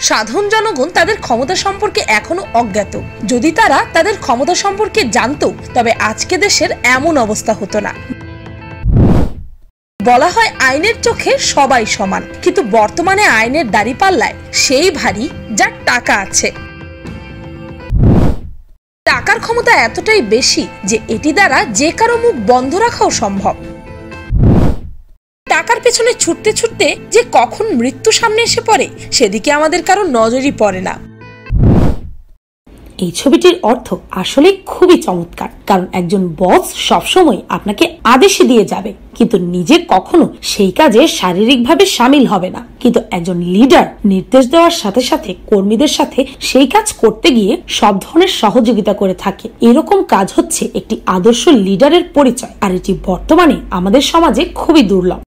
সাধারণ জনগণ তাদের ক্ষমতা সম্পর্কে এখনো অজ্ঞাত। যদি তারা তাদের ক্ষমতা সম্পর্কে জানতো তবে আজকে দেশের এমন অবস্থা হতো না। বলা হয় আইনের চোখে সবাই সমান, কিন্তু বর্তমানে আইনের দাঁড়িপাল্লায় সেই ভারী যার টাকা আছে। টাকার ক্ষমতা এতটাই বেশি যে এটি দ্বারা যে কারো মুখ বন্ধ রাখাও সম্ভব। টাকার পেছনে ছুটতে ছুটতে যে কখন মৃত্যু সামনে এসে পড়ে সেদিকে আমাদের কারো নজরই পড়ে না। এই ছবিটির অর্থ আসলে খুবই চমৎকার, কারণ একজন বস সবসময় আপনাকে আদেশ দিয়ে যাবে কিন্তু নিজে কখনো সেই কাজে শারীরিকভাবে সামিল হবে না। কিন্তু একজন লিডার নির্দেশ দেওয়ার সাথে সাথে কর্মীদের সাথে সেই কাজ করতে গিয়ে সব ধরনের সহযোগিতা করে থাকে। এরকম কাজ হচ্ছে একটি আদর্শ লিডারের পরিচয়, আর এটি বর্তমানে আমাদের সমাজে খুবই দুর্লভ।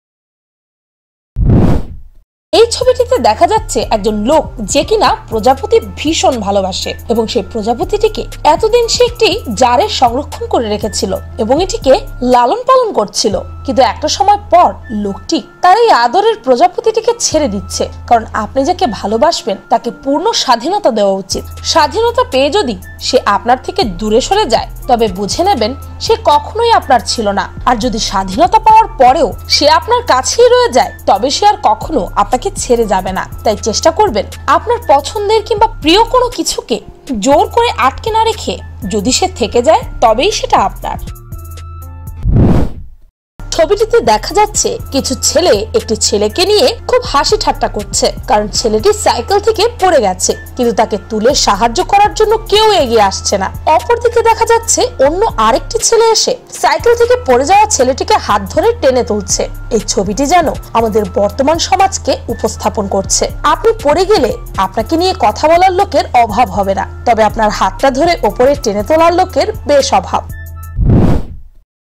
এই ছবিটিতে দেখা যাচ্ছে একজন লোক যে কিনা প্রজাপতি ভীষণ ভালোবাসে এবং সেই প্রজাপতিটিকে এতদিন সে একটি জারে সংরক্ষণ করে রেখেছিল এবং এটিকে লালন পালন করছিল। কিন্তু একটা সময় পর লোকটি তার এই আদরের প্রজাপতিটিকে ছেড়ে দিচ্ছে, কারণ আপনি যাকে ভালোবাসবেন তাকে পূর্ণ স্বাধীনতা দেওয়া উচিত। স্বাধীনতা পেয়ে যদি সে আপনার থেকে দূরে সরে যায় তবে বুঝে নেবেন সে কখনোই আপনার ছিল না। আর যদি স্বাধীনতা পাওয়ার পরেও সে আপনার কাছেই রয়ে যায় তবে সে আর কখনো আপনাকে ছেড়ে যাবে না। তাই চেষ্টা করবেন আপনার পছন্দের কিংবা প্রিয় কোনো কিছুকে জোর করে আটকে না রেখে যদি সে থেকে যায় তবেই সেটা আপনার। ছবিটিতে দেখা যাচ্ছে কিছু ছেলে একটি ছেলেকে নিয়ে খুব হাসি ঠাট্টা করছে, কারণ ছেলেটি সাইকেল থেকে পড়ে গেছে কিন্তু তাকে তুলে সাহায্য করার জন্য কেউ এগিয়ে আসছে না। অপরদিকে দেখা যাচ্ছে অন্য আরেকটি ছেলে এসে সাইকেল থেকে পড়ে যাওয়া ছেলেটিকে হাত ধরে টেনে তুলছে। এই ছবিটি যেন আমাদের বর্তমান সমাজকে উপস্থাপন করছে। আপনি পড়ে গেলে আপনাকে নিয়ে কথা বলার লোকের অভাব হবে না, তবে আপনার হাতটা ধরে ওপরে টেনে তোলার লোকের বেশ অভাব।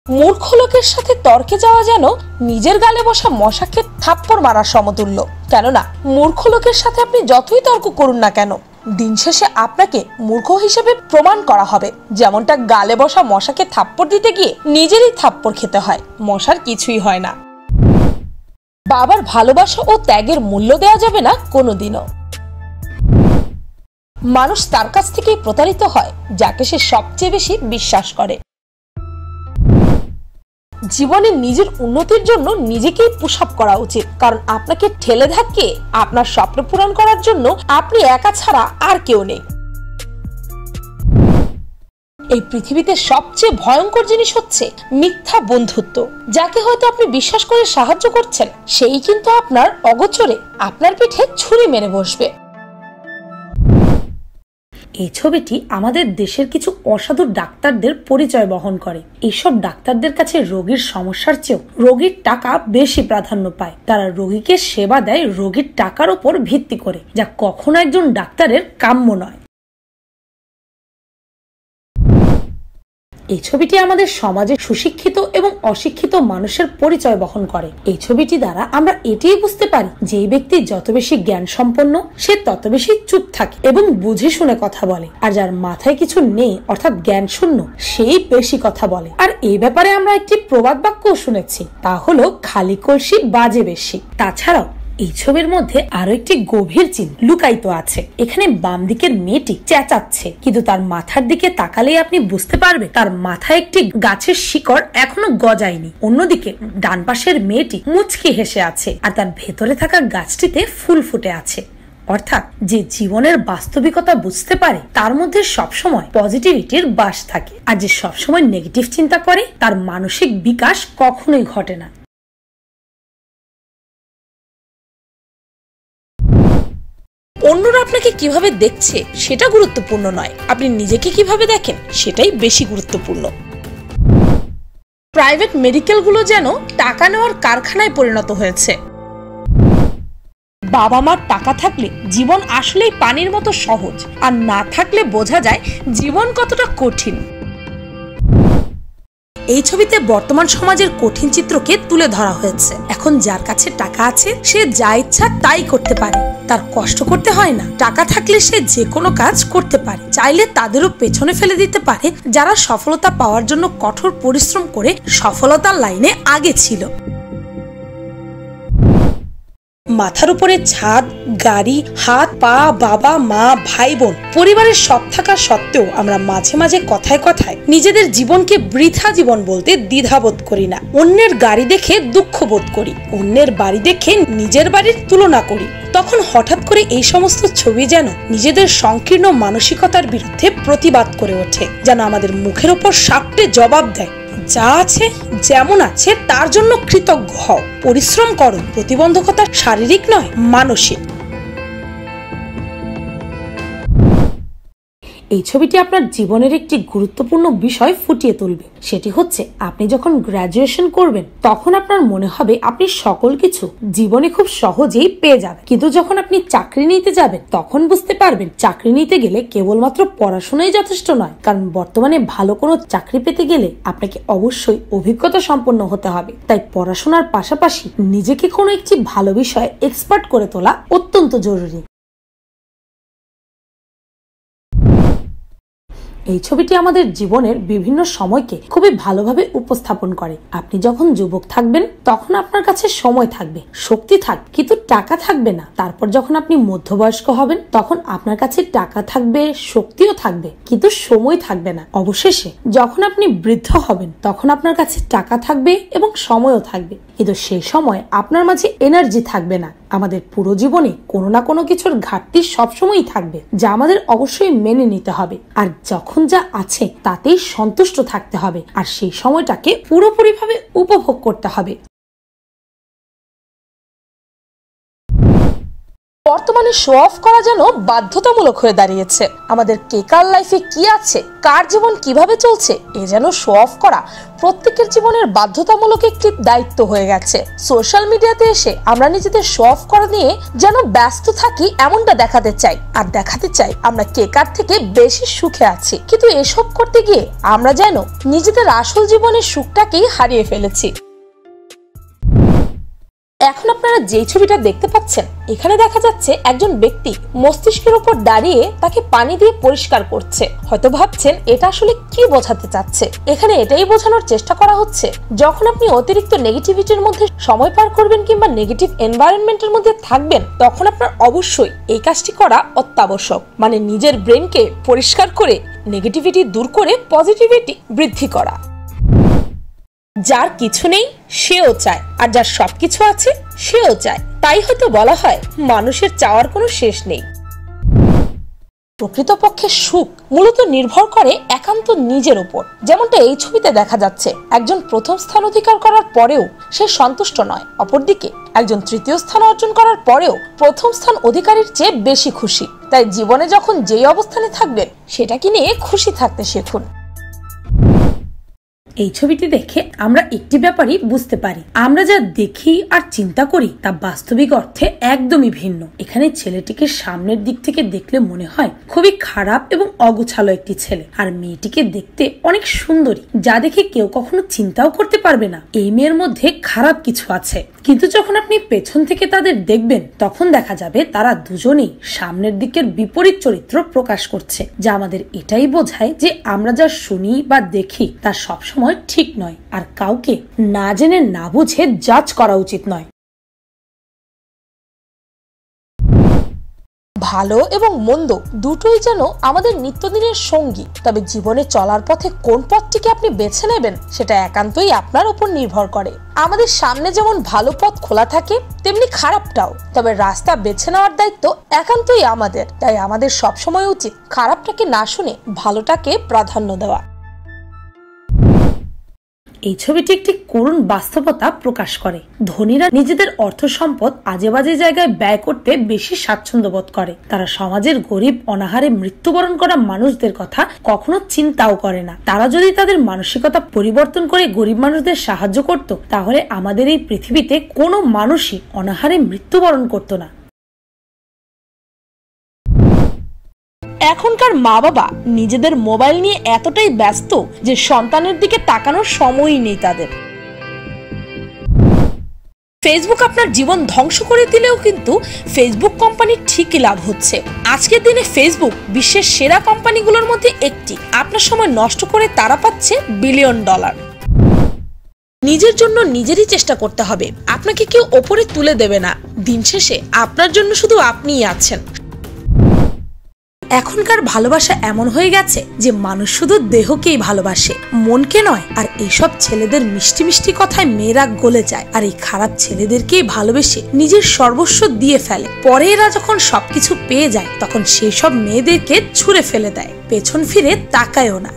মূর্খ লোকের সাথে তর্কে যাওয়া যেন নিজের গালে বসা মশাকে থাপ্পড় মারার সমতুল্য। কেননা মূর্খ লোকের সাথে আপনি যতই তর্ক করুন না কেন দিন শেষে আপনাকে মূর্খ হিসেবে প্রমাণ করা হবে। যেমনটা গালে বসা মশাকে থাপ্পড় দিতে গিয়ে নিজেরই থাপ্পড় খেতে হয়, মশার কিছুই হয় না। বাবার ভালোবাসা ও ত্যাগের মূল্য দেওয়া যাবে না কোনোদিনও। মানুষ তার কাছ থেকেই প্রতারিত হয় যাকে সে সবচেয়ে বেশি বিশ্বাস করে। জীবনে নিজের উন্নতির জন্য নিজেকেই পুশ আপ করা উচিত, কারণ আপনাকে ঠেলে ধাক্কে আপনার স্বপ্ন পূরণ করার জন্য আপনি একা ছাড়া আর কেউ নেই। এই পৃথিবীতে সবচেয়ে ভয়ঙ্কর জিনিস হচ্ছে মিথ্যা বন্ধুত্ব। যাকে হয়তো আপনি বিশ্বাস করে সাহায্য করছেন সেই কিন্তু আপনার অগোচরে আপনার পিঠে ছুরি মেরে বসবে। এই ছবিটি আমাদের দেশের কিছু অসাধু ডাক্তারদের পরিচয় বহন করে। এইসব ডাক্তারদের কাছে রোগীর সমস্যার চেয়েও রোগীর টাকা বেশি প্রাধান্য পায়। তারা রোগীকে সেবা দেয় রোগীর টাকার উপর ভিত্তি করে, যা কখনো একজন ডাক্তারের কাম্য নয়। এই ছবিটি আমাদের সমাজে সুশিক্ষিত এবং অশিক্ষিত মানুষের পরিচয় বহন করে। এই ছবিটি দ্বারা আমরা এটাই বুঝতে পারি যে ব্যক্তি যত বেশি জ্ঞান সম্পন্ন সে তত বেশি চুপ থাকে এবং বুঝে শুনে কথা বলে, আর যার মাথায় কিছু নেই অর্থাৎ জ্ঞান শূন্য সেই বেশি কথা বলে। আর এই ব্যাপারে আমরা একটি প্রবাদ বাক্য শুনেছি, তা হলো খালি কলসি বাজে বেশি। তাছাড়াও এই ছবির মধ্যে আরো একটি গভীর চিন্তা লুকায়িত আছে। এখানে বাম দিকের মেয়েটি চেঁচাচ্ছে, কিন্তু তার মাথার দিকে তাকালেই আপনি বুঝতে পারবেন তার মাথায় একটি গাছের শিকড় এখনো গজায়নি। অন্যদিকে ডান পাশের মেয়েটি মুচকি হেসে আছে আর তার ভেতরে থাকা গাছটিতে ফুল ফুটে আছে। অর্থাৎ যে জীবনের বাস্তবিকতা বুঝতে পারে তার মধ্যে সবসময় পজিটিভিটির বাস থাকে, আর যে সবসময় নেগেটিভ চিন্তা করে তার মানসিক বিকাশ কখনোই ঘটে না। অন্যরা আপনাকে কিভাবে দেখছে সেটা গুরুত্বপূর্ণ নয়, আপনি নিজেকে কিভাবে দেখেন সেটাই বেশি গুরুত্বপূর্ণ। প্রাইভেট মেডিকেলগুলো যেন টাকা নেওয়ার কারখানায় পরিণত হয়েছে। বাবা মার টাকা থাকলে জীবন আসলেই পানির মতো সহজ, আর না থাকলে বোঝা যায় জীবন কতটা কঠিন। এই ছবিতে বর্তমান সমাজের কঠিন চিত্রকে তুলে ধরা হয়েছে। এখন যার কাছে টাকা আছে সে যা ইচ্ছা তাই করতে পারে, তার কষ্ট করতে হয় না। টাকা থাকলে সে যে কোনো কাজ করতে পারে, চাইলে তাদেরও পেছনে ফেলে দিতে পারে যারা সফলতা পাওয়ার জন্য কঠোর পরিশ্রম করে সফলতার লাইনে আগে ছিল। মাথার উপরে ছাদ, গাড়ি, হাত পা, বাবা মা, ভাই বোন, পরিবারের সব থাকা সত্ত্বেও আমরা মাঝে মাঝে কথায় কথায় নিজেদের জীবনকে বৃথা জীবন বলতে দ্বিধাবোধ করি না। অন্যের গাড়ি দেখে দুঃখ বোধ করি, অন্যের বাড়ি দেখে নিজের বাড়ির তুলনা করি। তখন হঠাৎ করে এই সমস্ত ছবি যেন নিজেদের সংকীর্ণ মানসিকতার বিরুদ্ধে প্রতিবাদ করে ওঠে, যেন আমাদের মুখের ওপর সাপটে জবাব দেয়, যা আছে যেমন আছে তার জন্য কৃতজ্ঞ হও, পরিশ্রম করো। প্রতিবন্ধকতা শারীরিক নয়, মানসিক। এই ছবিটি আপনার জীবনের একটি গুরুত্বপূর্ণ বিষয় ফুটিয়ে তুলবে। সেটি হচ্ছে, আপনি যখন গ্রাজুয়েশন করবেন তখন আপনার মনে হবে আপনি সকল কিছু জীবনে খুব সহজেই পেয়ে যাবেন, কিন্তু যখন আপনি চাকরি নিতে যাবেন তখন বুঝতে পারবেন চাকরি নিতে গেলে কেবলমাত্র পড়াশোনাই যথেষ্ট নয়, কারণ বর্তমানে ভালো কোনো চাকরি পেতে গেলে আপনাকে অবশ্যই অভিজ্ঞতা সম্পন্ন হতে হবে। তাই পড়াশোনার পাশাপাশি নিজেকে কোনো একটি ভালো বিষয়ে এক্সপার্ট করে তোলা অত্যন্ত জরুরি। এই ছবিটি আমাদের জীবনের বিভিন্ন সময়কে খুবই ভালোভাবে উপস্থাপন করে। আপনি যখন যুবক থাকবেন তখন আপনার কাছে সময় থাকবে, শক্তি থাকবে, কিন্তু টাকা থাকবে না। তারপর যখন আপনি মধ্যবয়স্ক হবেন তখন আপনার কাছে টাকা থাকবে, শক্তিও থাকবে, কিন্তু সময় থাকবে না। অবশেষে যখন আপনি বৃদ্ধ হবেন তখন আপনার কাছে টাকা থাকবে এবং সময়ও থাকবে, কিন্তু সেই সময় আপনার মাঝে এনার্জি থাকবে না। আমাদের পুরো জীবনে কোনো না কোনো কিছুর ঘাটতি সবসময়ই থাকবে, যা আমাদের অবশ্যই মেনে নিতে হবে। আর যখন যা আছে তাতেই সন্তুষ্ট থাকতে হবে, আর সেই সময়টাকে পুরোপুরিভাবে উপভোগ করতে হবে। বর্তমানে শো অফ করা যেন বাধ্যতামূলক হয়ে দাঁড়িয়েছে। আমাদের কে কার লাইফে কি আছে, কার জীবন কিভাবে চলছে, এ যেন শো অফ করা প্রত্যেকের জীবনের বাধ্যতামূলক একটি দায়িত্ব হয়ে গেছে। সোশ্যাল মিডিয়াতে এসে আমরা নিজেদের শো অফ করা নিয়ে যেন ব্যস্ত থাকি, এমনটা দেখাতে চাই, আর দেখাতে চাই আমরা কে কার থেকে বেশি সুখে আছি। কিন্তু এসব করতে গিয়ে আমরা যেন নিজেদের আসল জীবনের সুখটাকেই হারিয়ে ফেলেছি। এখন আপনারা যে ছবিটা দেখতে পাচ্ছেন, এখানে দেখা যাচ্ছে একজন ব্যক্তি মস্তিষ্কের উপর দাঁড়িয়ে তাকে পানি দিয়ে পরিষ্কার করছে। হয়তো ভাবছেন এটা আসলে কি বোঝাতে চাচ্ছে। এখানে এটাই বোঝানোর চেষ্টা করা হচ্ছে, যখন আপনি অতিরিক্ত নেগেটিভিটির মধ্যে সময় পার করবেন কিংবা নেগেটিভ এনভায়রনমেন্টের মধ্যে থাকবেন, তখন আপনার অবশ্যই এই কাজটি করা অত্যাবশ্যক। মানে নিজের ব্রেনকে পরিষ্কার করে নেগেটিভিটি দূর করে পজিটিভিটি বৃদ্ধি করা। যার কিছু নেই সেও চায়, আর যার সবকিছু আছে সেও চায়। তাই হয়তো বলা হয় মানুষের চাওয়ার কোনো শেষ নেই। প্রকৃতপক্ষে সুখ মূলত নির্ভর করে একান্ত নিজের উপর। যেমনটা এই ছবিতে দেখা যাচ্ছে, একজন প্রথম স্থান অধিকার করার পরেও সে সন্তুষ্ট নয়, অপরদিকে একজন তৃতীয় স্থান অর্জন করার পরেও প্রথম স্থান অধিকারীর চেয়ে বেশি খুশি। তাই জীবনে যখন যেই অবস্থানে থাকবেন সেটাকে নিয়ে খুশি থাকতে শিখুন। এই ছবিটি দেখে আমরা একটি ব্যাপারই বুঝতে পারি, আমরা যা দেখি আর চিন্তা করি তা বাস্তবিক অর্থে একদমই ভিন্ন। এখানে ছেলেটিকে সামনের দিক থেকে দেখলে মনে হয় খুবই খারাপ এবং অগোছালো একটি ছেলে, আর মেয়েটিকে দেখতে অনেক সুন্দরী, যা দেখে কেউ কখনো চিন্তাও করতে পারবে না এই মেয়ের মধ্যে খারাপ কিছু আছে। কিন্তু যখন আপনি পেছন থেকে তাদের দেখবেন তখন দেখা যাবে তারা দুজনেই সামনের দিকের বিপরীত চরিত্র প্রকাশ করছে, যা আমাদের এটাই বোঝায় যে আমরা যা শুনি বা দেখি তা সবসময় ঠিক নয়, আর কাউকে না জেনে না বুঝে জাজ করা উচিত নয়। ভালো এবং মন্দ দুটোই যেন আমাদের নিত্যদিনের সঙ্গী, তবে জীবনে চলার পথে কোন পথটিকে আপনি বেছে নেবেন সেটা একান্তই আপনার উপর নির্ভর করে। আমাদের সামনে যেমন ভালো পথ খোলা থাকে তেমনি খারাপটাও, তবে রাস্তা বেছে নেওয়ার দায়িত্ব একান্তই আমাদের। তাই আমাদের সবসময় উচিত খারাপটাকে না শুনে ভালোটাকে প্রাধান্য দেওয়া। এই ছবিটি একটি করুণ বাস্তবতা প্রকাশ করে। ধনীরা নিজেদের অর্থ সম্পদ আজে বাজে জায়গায় ব্যয় করতে বেশি স্বাচ্ছন্দ্য বোধ করে। তারা সমাজের গরিব অনাহারে মৃত্যুবরণ করা মানুষদের কথা কখনো চিন্তাও করে না। তারা যদি তাদের মানসিকতা পরিবর্তন করে গরিব মানুষদের সাহায্য করত, তাহলে আমাদের এই পৃথিবীতে কোনো মানুষই অনাহারে মৃত্যুবরণ করত না। এখনকার মা বাবা নিজেদের মোবাইল নিয়ে এতটাই ব্যস্ত যে সন্তানের দিকে তাকানোর সময়ই নেই তাদের। ফেসবুক আপনার জীবন ধ্বংস করে দিলেও কিন্তু ফেসবুক কোম্পানির ঠিকই লাভ হচ্ছে। আজকের দিনে ফেসবুক বিশ্বের সেরা কোম্পানিগুলোর মধ্যে একটি। আপনার সময় নষ্ট করে তারা পাচ্ছে $বিলিয়ন। নিজের জন্য নিজেরই চেষ্টা করতে হবে, আপনাকে কেউ ওপরে তুলে দেবে না। দিন শেষে আপনার জন্য শুধু আপনিই আছেন। এখনকার ভালোবাসা এমন হয়ে গেছে যে মানুষ শুধু দেহকেই ভালোবাসে, মনকে নয়। আর এইসব ছেলেদের মিষ্টি মিষ্টি কথায় মেয়েরা গলে যায়, আর এই খারাপ ছেলেদেরকেই ভালোবেসে নিজের সর্বস্ব দিয়ে ফেলে। পরে এরা যখন সবকিছু পেয়ে যায় তখন সেই সব মেয়েদেরকে ছুঁড়ে ফেলে দেয়, পেছন ফিরে তাকায়ও না।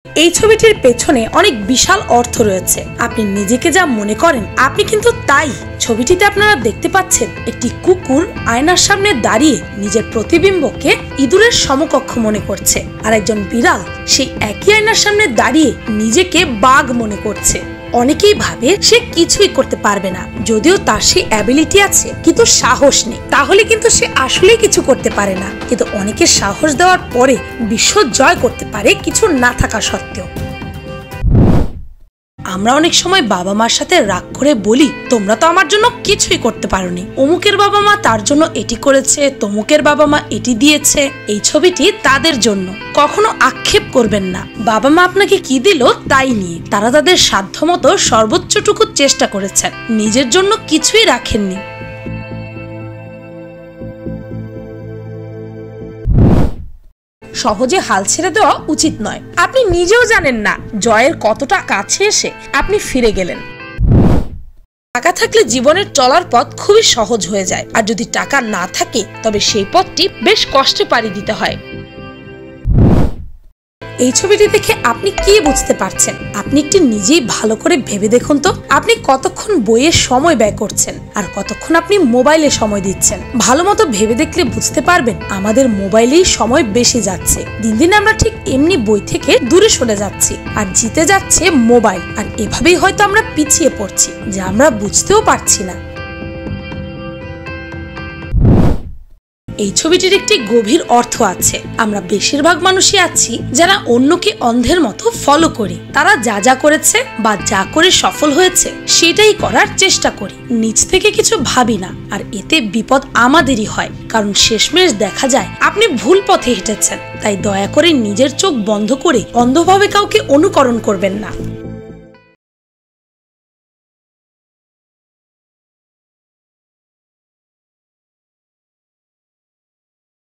এই ছবিটির পেছনে অনেক বিশাল অর্থ রয়েছে। আপনি নিজেকে যা মনে করেন আপনি কিন্তু তাই। ছবিটিতে আপনারা দেখতে পাচ্ছেন একটি কুকুর আয়নার সামনে দাঁড়িয়ে নিজের প্রতিবিম্বকে ইঁদুরের সমকক্ষ মনে করছে, আর একজন বিড়াল সেই একই আয়নার সামনে দাঁড়িয়ে নিজেকে বাঘ মনে করছে। অনেকেই ভাবে সে কিছুই করতে পারবে না, যদিও তার সেই অ্যাবিলিটি আছে কিন্তু সাহস নেই, তাহলে কিন্তু সে আসলেই কিছু করতে পারে না। কিন্তু অনেকে সাহস দেওয়ার পরে বিশ্ব জয় করতে পারে কিছু না থাকা সত্ত্বেও। আমরা অনেক সময় বাবা মার সাথে রাগ করে বলি, তোমরা তো আমার জন্য কিছুই করতে পারোনি, অমুকের বাবা মা তার জন্য এটি করেছে, তমুকের বাবা মা এটি দিয়েছে। এই ছবিটি তাদের জন্য। কখনো আক্ষেপ করবেন না। বাবা মা আপনাকে কি দিল তাই নিয়ে। তারা তাদের সাধ্যমতো সর্বোচ্চটুকু চেষ্টা করেছেন, নিজের জন্য কিছুই রাখেননি। সহজে হাল ছেড়ে দেওয়া উচিত নয়। আপনি নিজেও জানেন না জয়ের কতটা কাছে এসে আপনি ফিরে গেলেন। টাকা থাকলে জীবনের চলার পথ খুবই সহজ হয়ে যায়, আর যদি টাকা না থাকে তবে সেই পথটি বেশ কষ্টে পাড়ি দিতে হয়। এই ছবিটি দেখে আপনি কি বুঝতে পারছেন? আপনি একটু নিজেই ভালো করে ভেবে দেখুন তো, আপনি কতক্ষণ বইয়ে সময় ব্যয় করছেন আর কতক্ষণ আপনি মোবাইলে সময় দিচ্ছেন। ভালো মতো ভেবে দেখলে বুঝতে পারবেন আমাদের মোবাইলেই সময় বেশি যাচ্ছে। দিন দিন আমরা ঠিক এমনি বই থেকে দূরে সরে যাচ্ছি, আর জিতে যাচ্ছে মোবাইল। আর এভাবেই হয়তো আমরা পিছিয়ে পড়ছি, যা আমরা বুঝতেও পারছি না। এই ছবিটির একটি গভীর অর্থ আছে। আমরা বেশিরভাগ মানুষই আছি যারা অন্যকে অন্ধের মতো ফলো করি। তারা যা যা করেছে বা যা করে সফল হয়েছে সেটাই করার চেষ্টা করি, নিজ থেকে কিছু ভাবি না। আর এতে বিপদ আমাদেরই হয়, কারণ শেষমেশ দেখা যায় আপনি ভুল পথে হেঁটেছেন। তাই দয়া করে নিজের চোখ বন্ধ করে অন্ধভাবে কাউকে অনুকরণ করবেন না।